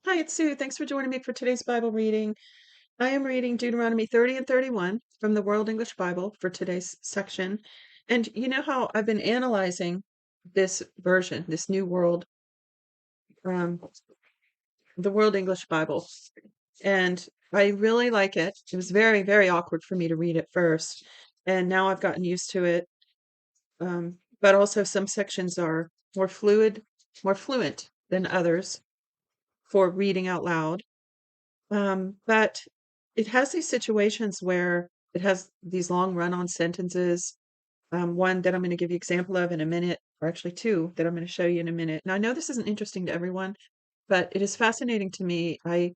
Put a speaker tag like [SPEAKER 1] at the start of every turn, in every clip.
[SPEAKER 1] Hi, it's Sue. Thanks for joining me for today's Bible reading. I am reading Deuteronomy 30 and 31 from the World English Bible for today's section. And you know how I've been analyzing this version, this new world, um, the World English Bible. And I really like it. It was very, very awkward for me to read at first. And now I've gotten used to it. But also some sections are more fluent than others for reading out loud. But it has these situations where it has these long run-on sentences. One that I'm going to give you example of in a minute, or actually two that I'm going to show you in a minute. Now, I know this isn't interesting to everyone, but it is fascinating to me. I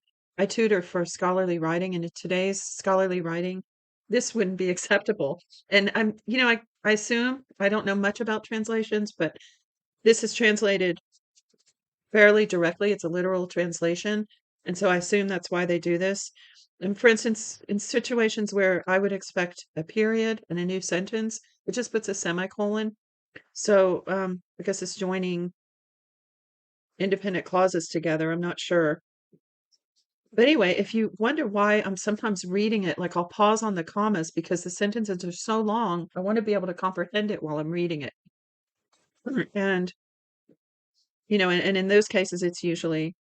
[SPEAKER 1] tutor for scholarly writing, and in today's scholarly writing, this wouldn't be acceptable. And I assume I don't know much about translations, but this is translated fairly directly. It's a literal translation. And so I assume that's why they do this. And for instance, in situations where I would expect a period and a new sentence, it just puts a semicolon. So I guess it's joining independent clauses together. I'm not sure. But anyway, if you wonder why I'm sometimes reading it, like I'll pause on the commas because the sentences are so long, I want to be able to comprehend it while I'm reading it. And, and in those cases, it's usually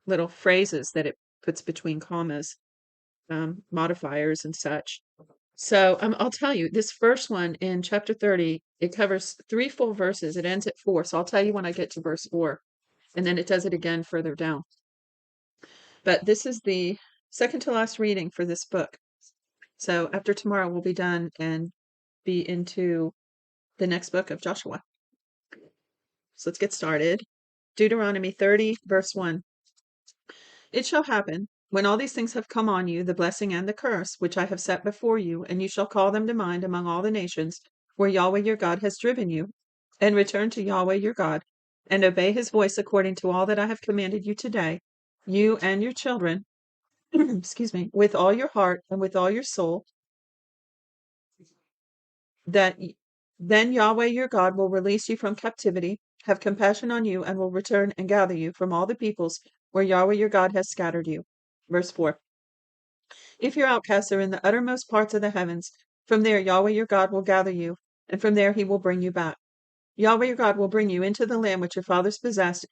[SPEAKER 1] little phrases that it puts between commas, modifiers and such. So I'll tell you, this first one in chapter 30, it covers three full verses. It ends at 4. So I'll tell you when I get to verse 4, and then it does it again further down. But this is the second to last reading for this book. So after tomorrow, we'll be done and be into the next book of Joshua. So let's get started. Deuteronomy 30, verse 1. It shall happen, when all these things have come on you, the blessing and the curse, which I have set before you, and you shall call them to mind among all the nations where Yahweh your God has driven you, and return to Yahweh your God, and obey his voice according to all that I have commanded you today, you and your children, excuse me, with all your heart and with all your soul, then Yahweh your God will release you from captivity, have compassion on you, and will return and gather you from all the peoples where Yahweh your God has scattered you. Verse 4. If your outcasts are in the uttermost parts of the heavens, from there Yahweh your God will gather you, and from there he will bring you back. Yahweh your God will bring you into the land which your fathers possessed,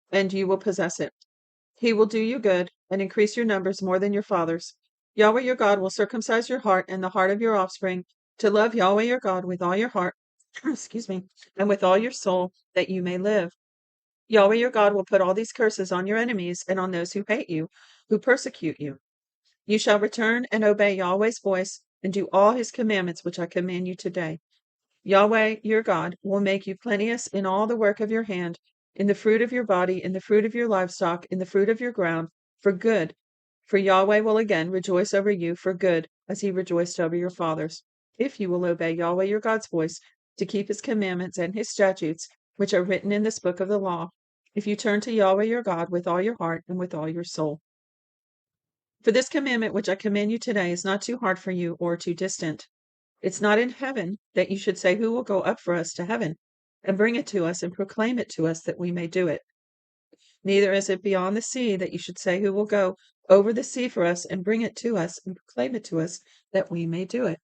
[SPEAKER 1] and you will possess it. He will do you good, and increase your numbers more than your fathers. Yahweh your God will circumcise your heart and the heart of your offspring, to love Yahweh your God with all your heart, excuse me, and with all your soul, that you may live. Yahweh your God will put all these curses on your enemies and on those who hate you, who persecute you. You shall return and obey Yahweh's voice and do all his commandments which I command you today. Yahweh your God will make you plenteous in all the work of your hand, in the fruit of your body, in the fruit of your livestock, in the fruit of your ground, for good. For Yahweh will again rejoice over you for good, as he rejoiced over your fathers, if you will obey Yahweh your God's voice, to keep his commandments and his statutes, which are written in this book of the law, if you turn to Yahweh your God with all your heart and with all your soul. For this commandment which I command you today is not too hard for you or too distant. It's not in heaven, that you should say, who will go up for us to heaven and bring it to us and proclaim it to us that we may do it. Neither is it beyond the sea, that you should say, who will go over the sea for us and bring it to us and proclaim it to us that we may do it.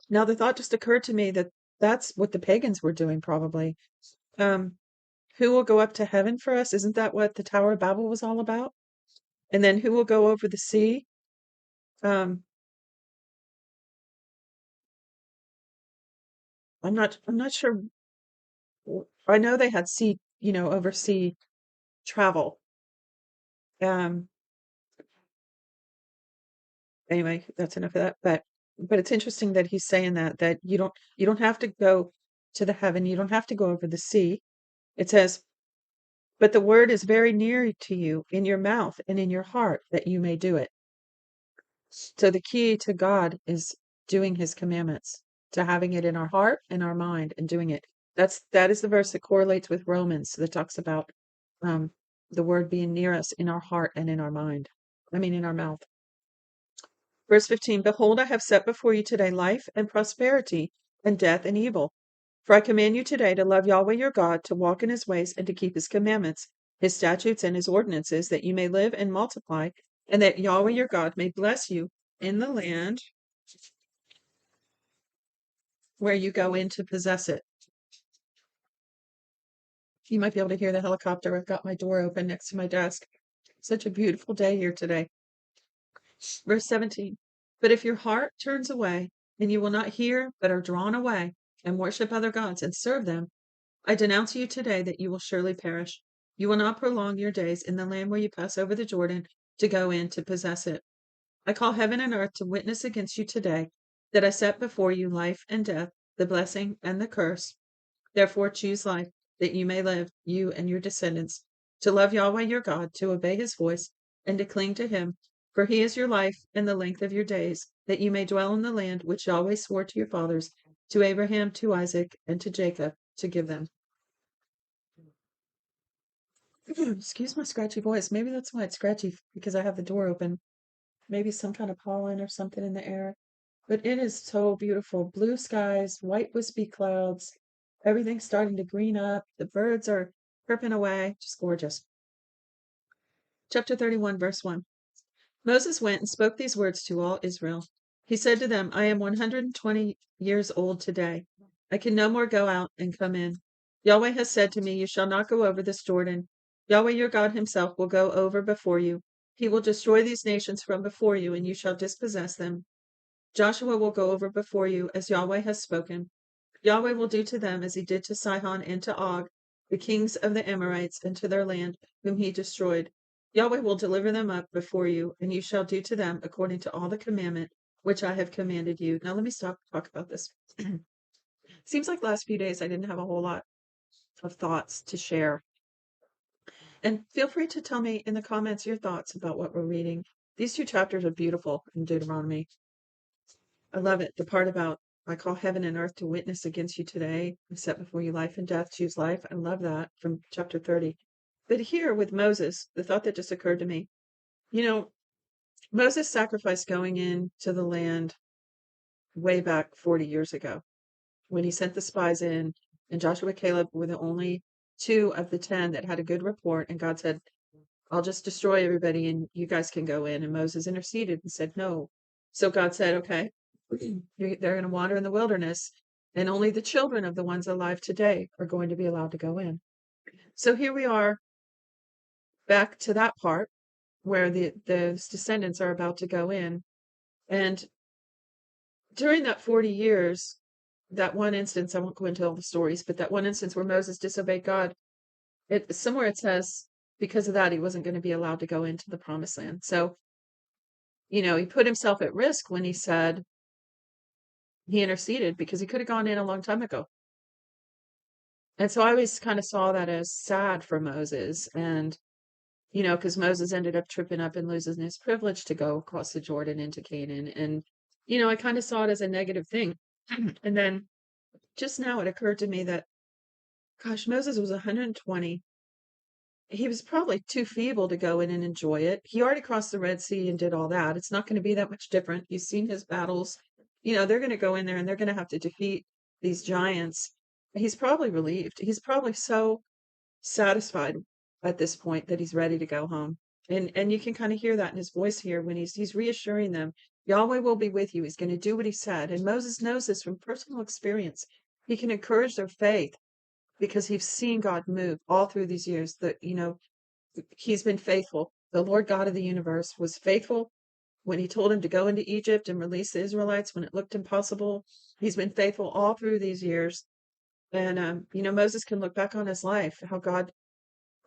[SPEAKER 1] Now the thought just occurred to me that that's what the pagans were doing probably. Um, who will go up to heaven for us? Isn't that what the Tower of Babel was all about? And then who will go over the sea? Um, I'm not sure. I know they had oversea travel. Um, anyway, that's enough of that. But it's interesting that he's saying that you don't have to go to the heaven, you don't have to go over the sea. It says, but the word is very near to you, in your mouth and in your heart, that you may do it. So the key to God is doing his commandments, to having it in our heart and our mind and doing it. That is the verse that correlates with Romans that talks about um, the word being near us in our heart and in our mind. I mean, in our mouth. Verse 15, behold, I have set before you today life and prosperity, and death and evil. For I command you today to love Yahweh your God, to walk in his ways, and to keep his commandments, his statutes and his ordinances, that you may live and multiply, and that Yahweh your God may bless you in the land where you go in to possess it. You might be able to hear the helicopter. I've got my door open next to my desk. Such a beautiful day here today. Verse 17. But if your heart turns away, and you will not hear, but are drawn away, and worship other gods and serve them, I denounce you today that you will surely perish. You will not prolong your days in the land where you pass over the Jordan to go in to possess it. I call heaven and earth to witness against you today that I set before you life and death, the blessing and the curse. Therefore choose life, that you may live, you and your descendants, to love Yahweh your God, to obey his voice, and to cling to him. For he is your life and the length of your days, that you may dwell in the land which Yahweh swore to your fathers, to Abraham, to Isaac, and to Jacob, to give them. Excuse my scratchy voice. Maybe that's why it's scratchy, because I have the door open. Maybe some kind of pollen or something in the air. But it is so beautiful. Blue skies, white wispy clouds, everything's starting to green up. The birds are chirping away. Just gorgeous. Chapter 31, verse 1. Moses went and spoke these words to all Israel. He said to them, I am 120 years old today. I can no more go out and come in. Yahweh has said to me, you shall not go over this Jordan. Yahweh your God himself will go over before you. He will destroy these nations from before you, and you shall dispossess them. Joshua will go over before you, as Yahweh has spoken. Yahweh will do to them as he did to Sihon and to Og, the kings of the Amorites, and to their land, whom he destroyed. Yahweh will deliver them up before you, and you shall do to them according to all the commandment which I have commanded you. Now let me stop and talk about this. Seems like last few days I didn't have a whole lot of thoughts to share. And feel free to tell me in the comments your thoughts about what we're reading. These two chapters are beautiful in Deuteronomy. I love it. The part about I call heaven and earth to witness against you today. I set before you life and death. Choose life. I love that from chapter 30. But here with Moses, the thought that just occurred to me, you know, Moses sacrificed going into the land way back 40 years ago when he sent the spies in, and Joshua and Caleb were the only two of the 10 that had a good report. And God said, I'll just destroy everybody and you guys can go in. And Moses interceded and said, no. So God said, okay, they're going to wander in the wilderness, and only the children of the ones alive today are going to be allowed to go in. So here we are back to that part where the descendants are about to go in. And during that 40 years, that one instance, I won't go into all the stories, but that one instance where Moses disobeyed God, somewhere it says because of that, he wasn't going to be allowed to go into the promised land. So, he put himself at risk when he said he interceded, because he could have gone in a long time ago. And so I always kind of saw that as sad for Moses. And, because Moses ended up tripping up and losing his privilege to go across the Jordan into Canaan. And, I kind of saw it as a negative thing. And then just now it occurred to me that, gosh, Moses was 120. He was probably too feeble to go in and enjoy it. He already crossed the Red Sea and did all that. It's not going to be that much different. You've seen his battles. They're going to go in there and they're going to have to defeat these giants. He's probably relieved. He's probably so satisfied at this point that he's ready to go home. And you can kind of hear that in his voice here when he's reassuring them, Yahweh will be with you. He's going to do what he said. And Moses knows this from personal experience. He can encourage their faith because he's seen God move all through these years. That he's been faithful. The Lord God of the universe was faithful when he told him to go into Egypt and release the Israelites when it looked impossible. He's been faithful all through these years. And, Moses can look back on his life, how God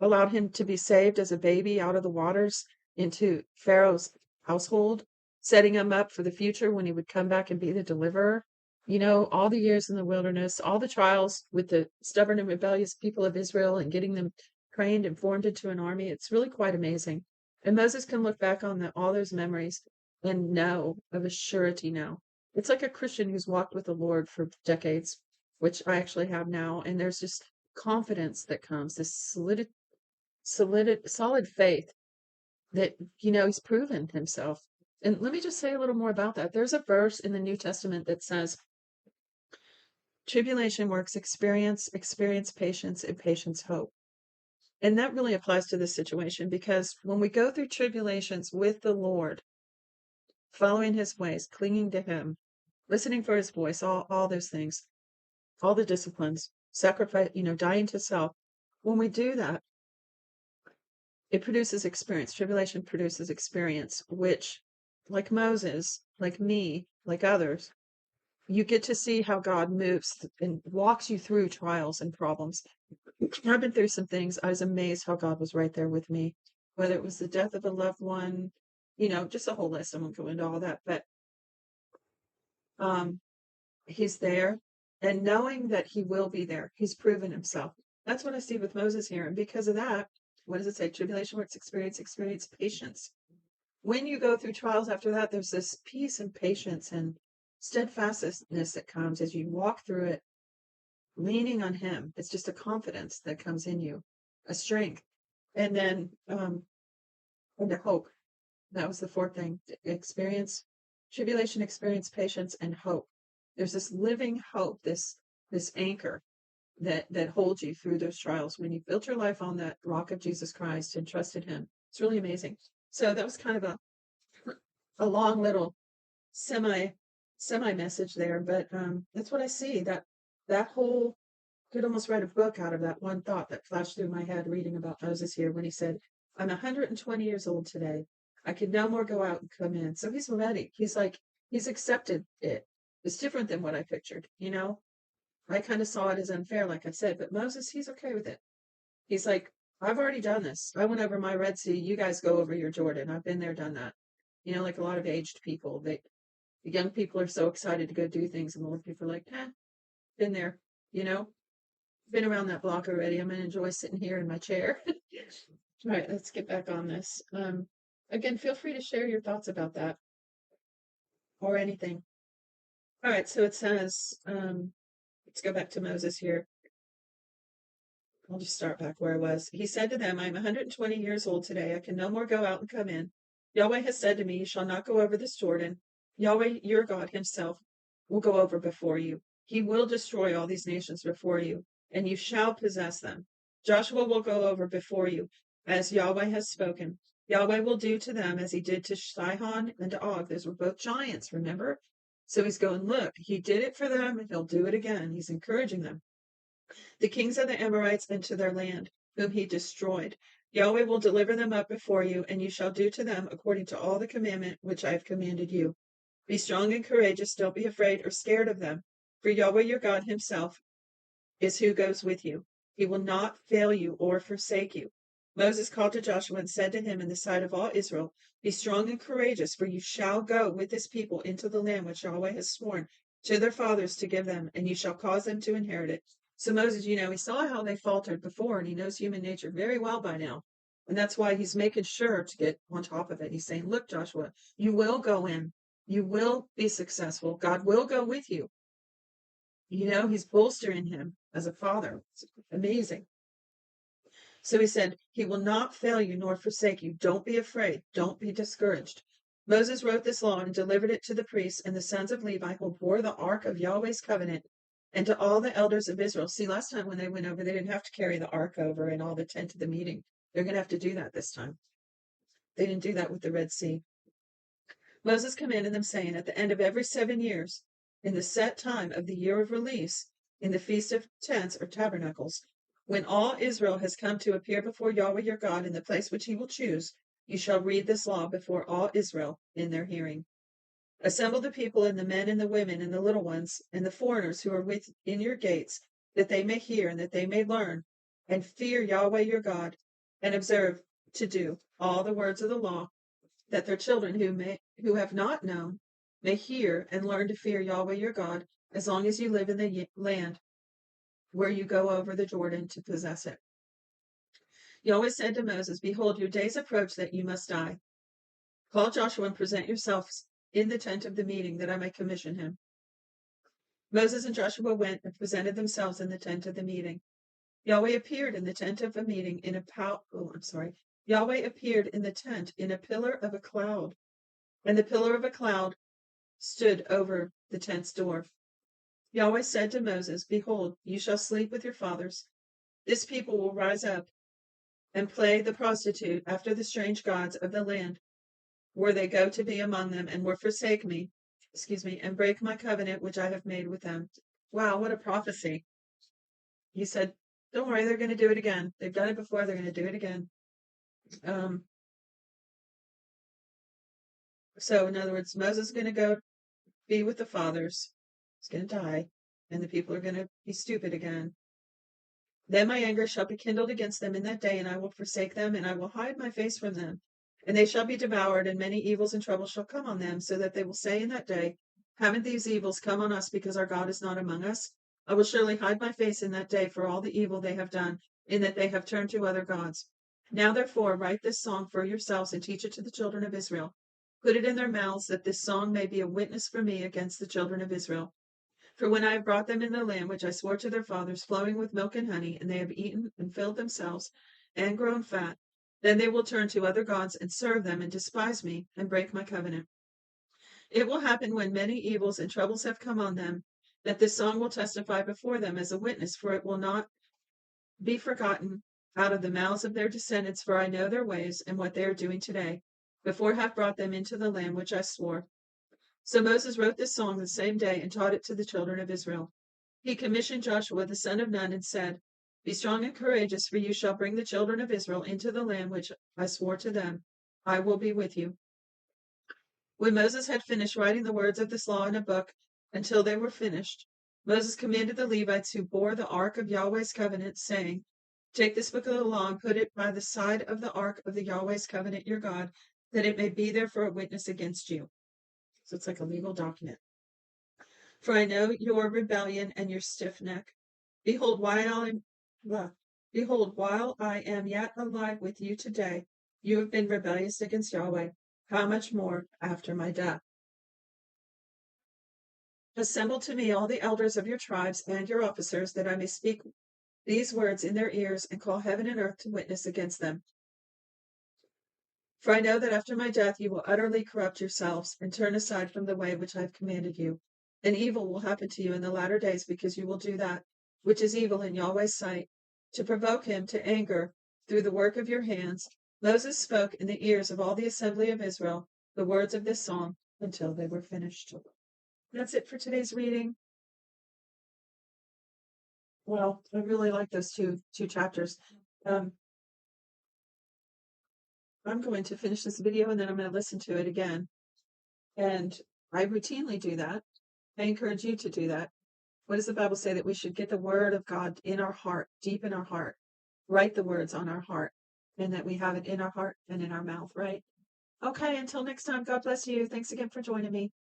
[SPEAKER 1] allowed him to be saved as a baby out of the waters into Pharaoh's household, setting him up for the future when he would come back and be the deliverer. All the years in the wilderness, all the trials with the stubborn and rebellious people of Israel and getting them trained and formed into an army. It's really quite amazing. And Moses can look back on all those memories and know of a surety now. It's like a Christian who's walked with the Lord for decades, which I actually have now. And there's just confidence that comes, this solid faith that, he's proven himself. And let me just say a little more about that. There's a verse in the New Testament that says, tribulation works experience, experience patience, and patience hope. And that really applies to this situation because when we go through tribulations with the Lord, following his ways, clinging to him, listening for his voice, all those things, all the disciplines, sacrifice, dying to self. When we do that, it produces experience. Tribulation produces experience, which, like Moses, like me, like others, you get to see how God moves and walks you through trials and problems. I've been through some things. I was amazed how God was right there with me, whether it was the death of a loved one, just a whole list. I won't go into all that, but um, he's there. And knowing that he will be there, he's proven himself. That's what I see with Moses here. And because of that, what does it say? Tribulation works experience, experience, patience. When you go through trials after that, there's this peace and patience and steadfastness that comes as you walk through it, leaning on him. It's just a confidence that comes in you, a strength. And then and a hope. That was the fourth thing. Experience, tribulation, experience, patience, and hope. There's this living hope, this anchor that holds you through those trials when you built your life on that rock of Jesus Christ and trusted him. It's really amazing. So that was kind of a long little semi message there, but that's what I see. That whole could almost write a book out of that one thought that flashed through my head reading about Moses here when he said, I'm 120 years old today. I can no more go out and come in. So he's ready. He's like, he's accepted it. It's different than what I pictured, I kind of saw it as unfair, like I said, but Moses, he's okay with it. He's like, I've already done this. I went over my Red Sea. You guys go over your Jordan. I've been there, done that. Like a lot of aged people, the young people are so excited to go do things, and the old people are like, been there, you know, been around that block already. I'm going to enjoy sitting here in my chair. All right, let's get back on this. Again, feel free to share your thoughts about that or anything. All right, so it says, let's go back to Moses here. I'll just start back where I was. He said to them, I am 120 years old today. I can no more go out and come in. Yahweh has said to me, you shall not go over this Jordan. Yahweh, your God himself, will go over before you. He will destroy all these nations before you, and you shall possess them. Joshua will go over before you, as Yahweh has spoken. Yahweh will do to them as he did to Sihon and to Og. Those were both giants, remember? So he's going, look, he did it for them, and he'll do it again. He's encouraging them. The kings of the Amorites into their land, whom he destroyed. Yahweh will deliver them up before you, and you shall do to them according to all the commandment which I have commanded you. Be strong and courageous, don't be afraid or scared of them, for Yahweh your God himself is who goes with you. He will not fail you or forsake you. Moses called to Joshua and said to him in the sight of all Israel, Be strong and courageous, for you shall go with this people into the land which Yahweh has sworn to their fathers to give them, and you shall cause them to inherit it. So Moses, he saw how they faltered before, and he knows human nature very well by now. And that's why he's making sure to get on top of it. He's saying, look, Joshua, you will go in. You will be successful. God will go with you. He's bolstering him as a father. It's amazing. So he said, he will not fail you nor forsake you. Don't be afraid. Don't be discouraged. Moses wrote this law and delivered it to the priests and the sons of Levi who bore the ark of Yahweh's covenant and to all the elders of Israel. See, last time when they went over, they didn't have to carry the ark over and all the tent of the meeting. They're going to have to do that this time. They didn't do that with the Red Sea. Moses commanded them, saying, at the end of every 7 years, in the set time of the year of release, in the feast of tents or tabernacles, when all Israel has come to appear before Yahweh your God in the place which he will choose, you shall read this law before all Israel in their hearing. Assemble the people and the men and the women and the little ones and the foreigners who are within your gates, that they may hear and that they may learn and fear Yahweh your God, and observe to do all the words of the law, that their children who have not known may hear and learn to fear Yahweh your God as long as you live in the land where you go over the Jordan to possess it. Yahweh said to Moses, Behold, your days approach that you must die. Call Joshua and present yourselves in the tent of the meeting, that I may commission him. Moses and Joshua went and presented themselves in the tent of the meeting. Yahweh appeared in the tent of a meeting Yahweh appeared in the tent in a pillar of a cloud, and the pillar of a cloud stood over the tent's door. Yahweh said to Moses, Behold, you shall sleep with your fathers. This people will rise up and play the prostitute after the strange gods of the land where they go to be among them, and will forsake me, and break my covenant which I have made with them. Wow, what a prophecy. He said, don't worry, they're going to do it again. They've done it before, they're going to do it again. So, in other words, Moses is going to go be with the fathers. He's going to die, and the people are going to be stupid again. Then my anger shall be kindled against them in that day, and I will forsake them, and I will hide my face from them. And they shall be devoured, and many evils and troubles shall come on them, so that they will say in that day, haven't these evils come on us because our God is not among us? I will surely hide my face in that day for all the evil they have done, in that they have turned to other gods. Now therefore write this song for yourselves, and teach it to the children of Israel. Put it in their mouths, that this song may be a witness for me against the children of Israel. For when I have brought them in the land which I swore to their fathers, flowing with milk and honey, and they have eaten and filled themselves and grown fat, then they will turn to other gods and serve them and despise me and break my covenant. It will happen when many evils and troubles have come on them, that this song will testify before them as a witness, for it will not be forgotten out of the mouths of their descendants, for I know their ways and what they are doing today, before I have brought them into the land which I swore. So Moses wrote this song the same day and taught it to the children of Israel. He commissioned Joshua the son of Nun and said, be strong and courageous, for you shall bring the children of Israel into the land which I swore to them. I will be with you. When Moses had finished writing the words of this law in a book until they were finished, Moses commanded the Levites who bore the ark of Yahweh's covenant, saying, take this book of the law and put it by the side of the ark of the Yahweh's covenant your God, that it may be there for a witness against you. So it's like a legal document. For I know your rebellion and your stiff neck. Behold, while I am yet alive with you today, you have been rebellious against Yahweh. How much more after my death? Assemble to me all the elders of your tribes and your officers, that I may speak these words in their ears and call heaven and earth to witness against them. For I know that after my death you will utterly corrupt yourselves and turn aside from the way which I have commanded you. And evil will happen to you in the latter days, because you will do that which is evil in Yahweh's sight, to provoke him to anger through the work of your hands. Moses spoke in the ears of all the assembly of Israel the words of this song until they were finished. That's it for today's reading. Well, I really like those two chapters. I'm going to finish this video and then I'm going to listen to it again. And I routinely do that. I encourage you to do that. What does the Bible say? That we should get the word of God in our heart, deep in our heart, write the words on our heart, and that we have it in our heart and in our mouth, right? Okay, until next time, God bless you. Thanks again for joining me.